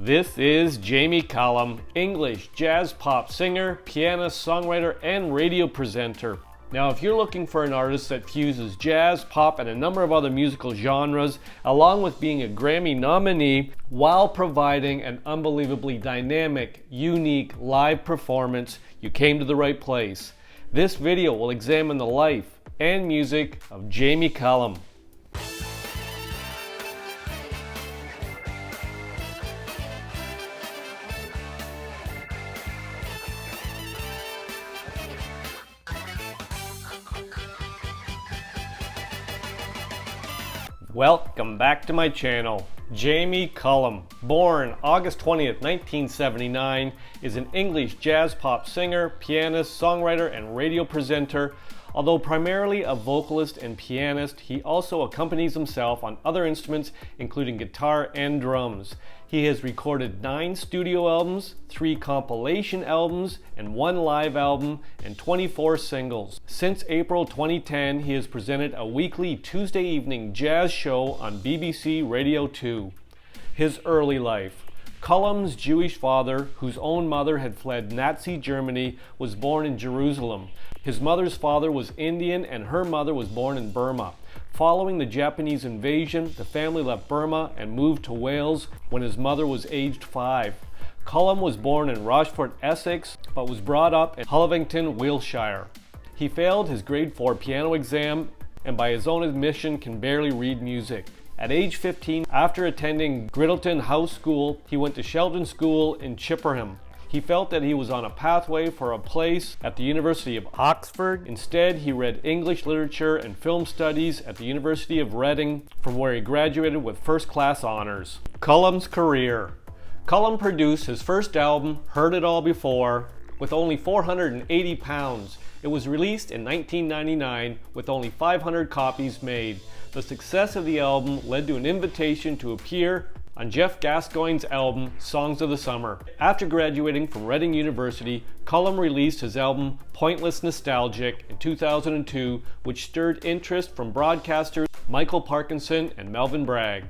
This is Jamie Cullum, English jazz pop singer, pianist, songwriter, and radio presenter. Now, if you're looking for an artist that fuses jazz, pop, and a number of other musical genres, along with being a Grammy nominee, while providing an unbelievably dynamic, unique live performance, you came to the right place. This video will examine the life and music of Jamie Cullum. Welcome back to my channel. Jamie Cullum, born August 20th, 1979, is an English jazz pop singer, pianist, songwriter, and radio presenter. Although primarily a vocalist and pianist, he also accompanies himself on other instruments, including guitar and drums. He has recorded 9 studio albums, 3 compilation albums, and 1 live album, and 24 singles. Since April 2010, he has presented a weekly Tuesday evening jazz show on BBC Radio 2. His early life. Cullum's Jewish father, whose own mother had fled Nazi Germany, was born in Jerusalem. His mother's father was Indian and her mother was born in Burma. Following the Japanese invasion, the family left Burma and moved to Wales when his mother was aged 5. Cullum was born in Rochford, Essex, but was brought up in Hullington, Wiltshire. He failed his grade 4 piano exam and by his own admission can barely read music. At age 15, after attending Griddleton House School, he went to Sheldon School in Chippenham. He felt that he was on a pathway for a place at the University of Oxford. Instead, he read English literature and film studies at the University of Reading, from where he graduated with first-class honors. Cullum's career. Cullum produced his first album, Heard It All Before, with only 480 pounds. It was released in 1999 with only 500 copies made. The success of the album led to an invitation to appear on Jeff Gascoigne's album, Songs of the Summer. After graduating from Reading University, Cullum released his album, Pointless Nostalgic, in 2002, which stirred interest from broadcasters Michael Parkinson and Melvin Bragg.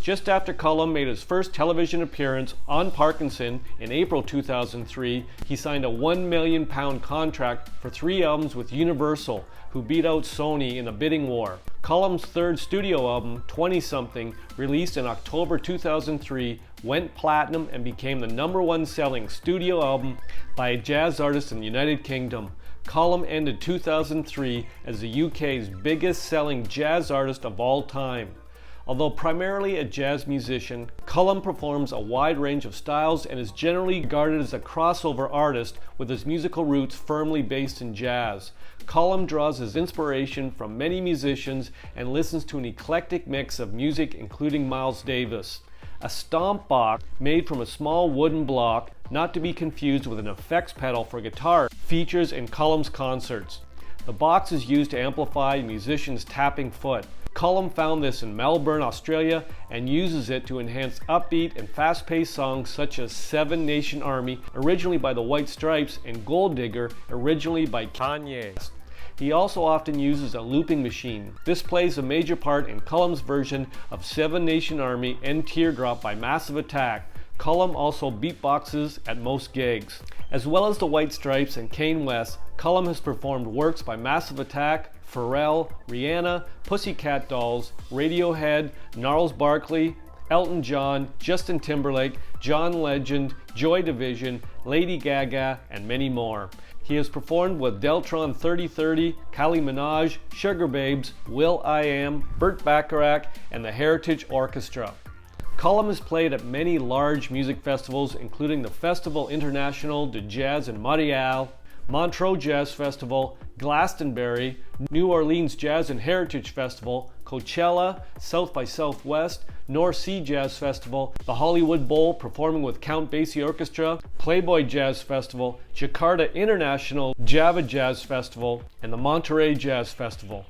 Just after Cullum made his first television appearance on Parkinson in April 2003, he signed a £1 million contract for 3 albums with Universal, who beat out Sony in a bidding war. Cullum's third studio album, 20-something, released in October 2003, went platinum and became the #1 selling studio album by a jazz artist in the United Kingdom. Cullum ended 2003 as the UK's biggest selling jazz artist of all time. Although primarily a jazz musician, Cullum performs a wide range of styles and is generally regarded as a crossover artist with his musical roots firmly based in jazz. Cullum draws his inspiration from many musicians and listens to an eclectic mix of music including Miles Davis. A stomp box made from a small wooden block, not to be confused with an effects pedal for guitar, features in Cullum's concerts. The box is used to amplify a musician's tapping foot. Cullum found this in Melbourne, Australia, and uses it to enhance upbeat and fast-paced songs such as Seven Nation Army, originally by the White Stripes, and Gold Digger, originally by Kanye. He also often uses a looping machine. This plays a major part in Cullum's version of Seven Nation Army and Teardrop by Massive Attack. Cullum also beatboxes at most gigs. As well as the White Stripes and Kanye West, Cullum has performed works by Massive Attack, Pharrell, Rihanna, Pussycat Dolls, Radiohead, Gnarls Barkley, Elton John, Justin Timberlake, John Legend, Joy Division, Lady Gaga, and many more. He has performed with Deltron 3030, Kylie Minogue, Sugar Babes, will.i.am, Burt Bacharach, and the Heritage Orchestra. Cullum has played at many large music festivals, including the Festival International de Jazz in Montreal, Montreux Jazz Festival, Glastonbury, New Orleans Jazz and Heritage Festival, Coachella, South by Southwest, North Sea Jazz Festival, the Hollywood Bowl performing with Count Basie Orchestra, Playboy Jazz Festival, Jakarta International Java Jazz Festival, and the Monterey Jazz Festival.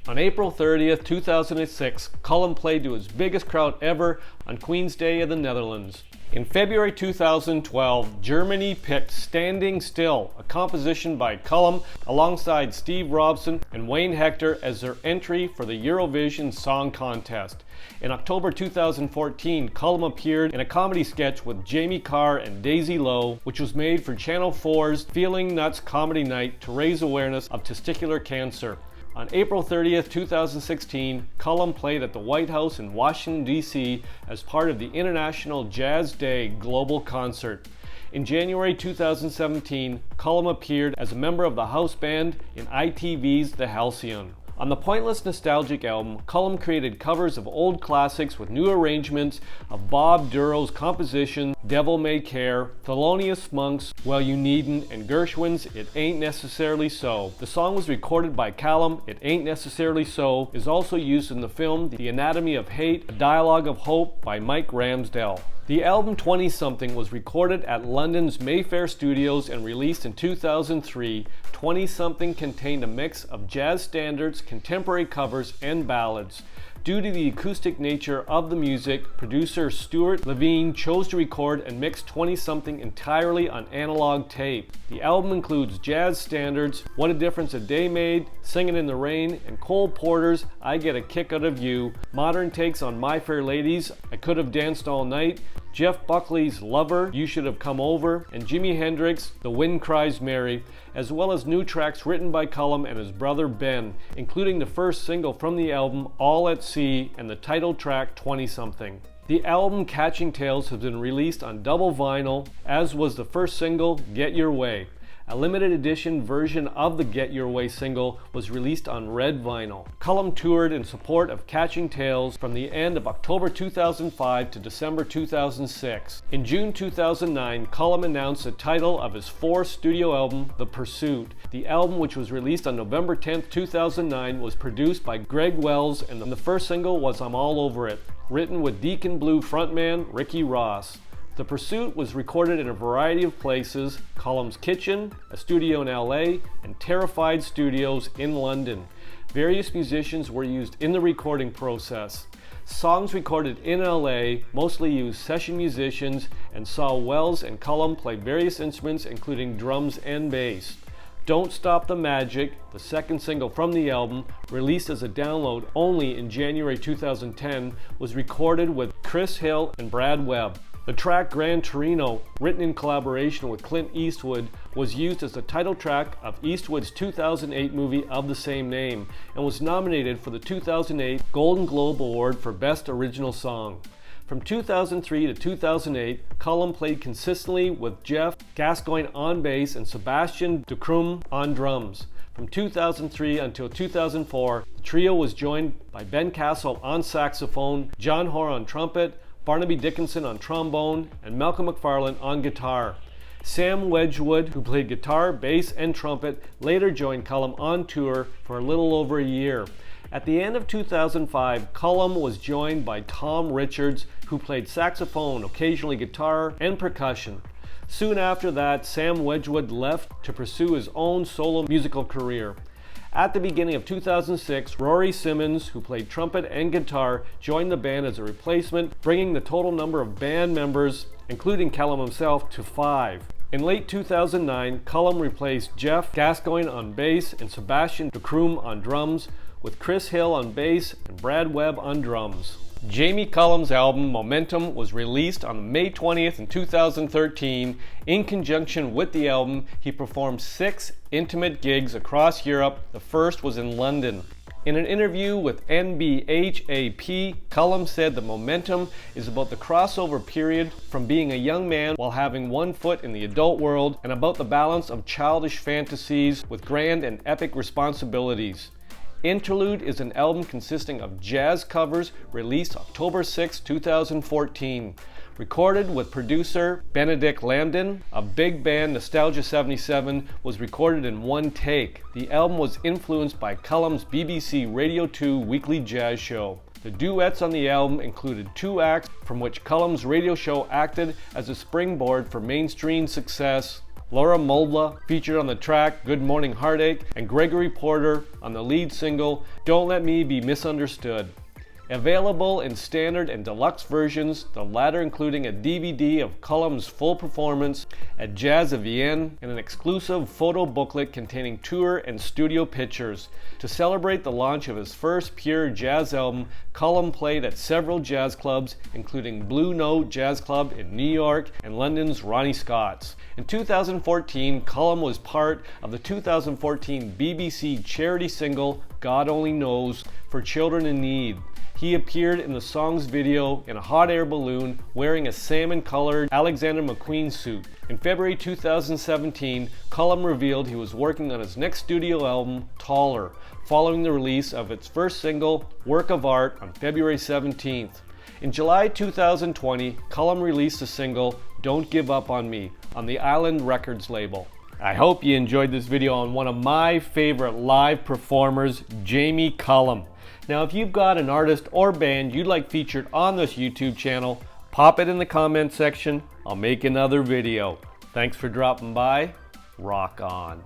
On April 30th, 2006, Cullum played to his biggest crowd ever on Queen's Day in the Netherlands. In February 2012, Germany picked Standing Still, a composition by Cullum alongside Steve Robson and Wayne Hector as their entry for the Eurovision Song Contest. In October 2014, Cullum appeared in a comedy sketch with Jamie Carr and Daisy Lowe, which was made for Channel 4's Feeling Nuts Comedy Night to raise awareness of testicular cancer. On April 30th, 2016, Cullum played at the White House in Washington, D.C. as part of the International Jazz Day Global Concert. In January 2017, Cullum appeared as a member of the house band in ITV's The Halcyon. On the Pointless Nostalgic album, Cullum created covers of old classics with new arrangements of Bob Duro's composition Devil May Care, Thelonious Monk's Well You Needn't, and Gershwin's It Ain't Necessarily So. The song was recorded by Cullum. It Ain't Necessarily So is also used in the film The Anatomy of Hate, A Dialogue of Hope by Mike Ramsdell. The album 20-something was recorded at London's Mayfair Studios and released in 2003. 20-something contained a mix of jazz standards, contemporary covers, and ballads. Due to the acoustic nature of the music, producer Stuart Levine chose to record and mix 20-something entirely on analog tape. The album includes jazz standards, What a Difference a Day Made, Singin' in the Rain, and Cole Porter's I Get a Kick Out of You, modern takes on My Fair Ladies, I Could Have Danced All Night, Jeff Buckley's Lover, You Should Have Come Over, and Jimi Hendrix, The Wind Cries Mary, as well as new tracks written by Cullum and his brother Ben, including the first single from the album, All at Sea, and the title track, 20-something. The album Catching Tales has been released on double vinyl, as was the first single, Get Your Way. A limited edition version of the Get Your Way single was released on red vinyl. Cullum toured in support of Catching Tales from the end of October 2005 to December 2006. In June 2009, Cullum announced the title of his fourth studio album, The Pursuit. The album, which was released on November 10, 2009, was produced by Greg Wells, and the first single was I'm All Over It, written with Deacon Blue frontman Ricky Ross. The Pursuit was recorded in a variety of places: Cullum's kitchen, a studio in LA, and Terrified Studios in London. Various musicians were used in the recording process. Songs recorded in LA mostly used session musicians and saw Wells and Cullum play various instruments including drums and bass. Don't Stop the Magic, the second single from the album, released as a download only in January 2010, was recorded with Chris Hill and Brad Webb. The track Gran Torino, written in collaboration with Clint Eastwood, was used as the title track of Eastwood's 2008 movie of the same name and was nominated for the 2008 Golden Globe Award for Best Original Song. From 2003 to 2008, Cullum played consistently with Jeff Gascoigne on bass and Sebastian Decrum on drums. From 2003 until 2004, the trio was joined by Ben Castle on saxophone, John Hoare on trumpet, Barnaby Dickinson on trombone, and Malcolm McFarlane on guitar. Sam Wedgwood, who played guitar, bass, and trumpet, later joined Cullum on tour for a little over a year. At the end of 2005, Cullum was joined by Tom Richards, who played saxophone, occasionally guitar, and percussion. Soon after that, Sam Wedgwood left to pursue his own solo musical career. At the beginning of 2006, Rory Simmons, who played trumpet and guitar, joined the band as a replacement, bringing the total number of band members, including Cullum himself, to 5. In late 2009, Cullum replaced Jeff Gascoigne on bass and Sebastian Decrum on drums, with Chris Hill on bass and Brad Webb on drums. Jamie Cullum's album Momentum was released on May 20th in 2013. In conjunction with the album, he performed 6 intimate gigs across Europe. The first was in London. In an interview with NBHAP, Cullum said that Momentum is about the crossover period from being a young man while having one foot in the adult world, and about the balance of childish fantasies with grand and epic responsibilities. Interlude is an album consisting of jazz covers released October 6, 2014. Recorded with producer Benedict Lambden of big band Nostalgia 77, was recorded in one take. The album was influenced by Cullum's BBC Radio 2 weekly jazz show. The duets on the album included 2 acts from which Cullum's radio show acted as a springboard for mainstream success. Laura Mulva featured on the track Good Morning Heartache, and Gregory Porter on the lead single Don't Let Me Be Misunderstood. Available in standard and deluxe versions, the latter including a DVD of Cullum's full performance at Jazz of Vienne and an exclusive photo booklet containing tour and studio pictures. To celebrate the launch of his first pure jazz album, Cullum played at several jazz clubs, including Blue Note Jazz Club in New York and London's Ronnie Scott's. In 2014, Cullum was part of the 2014 BBC charity single God Only Knows for Children in Need. He appeared in the song's video in a hot air balloon wearing a salmon-colored Alexander McQueen suit. In February 2017, Cullum revealed he was working on his next studio album, Taller, following the release of its first single, Work of Art, on February 17th. In July 2020, Cullum released the single, Don't Give Up on Me, on the Island Records label. I hope you enjoyed this video on one of my favorite live performers, Jamie Cullum. Now, if you've got an artist or band you'd like featured on this YouTube channel, pop it in the comment section. I'll make another video. Thanks for dropping by. Rock on.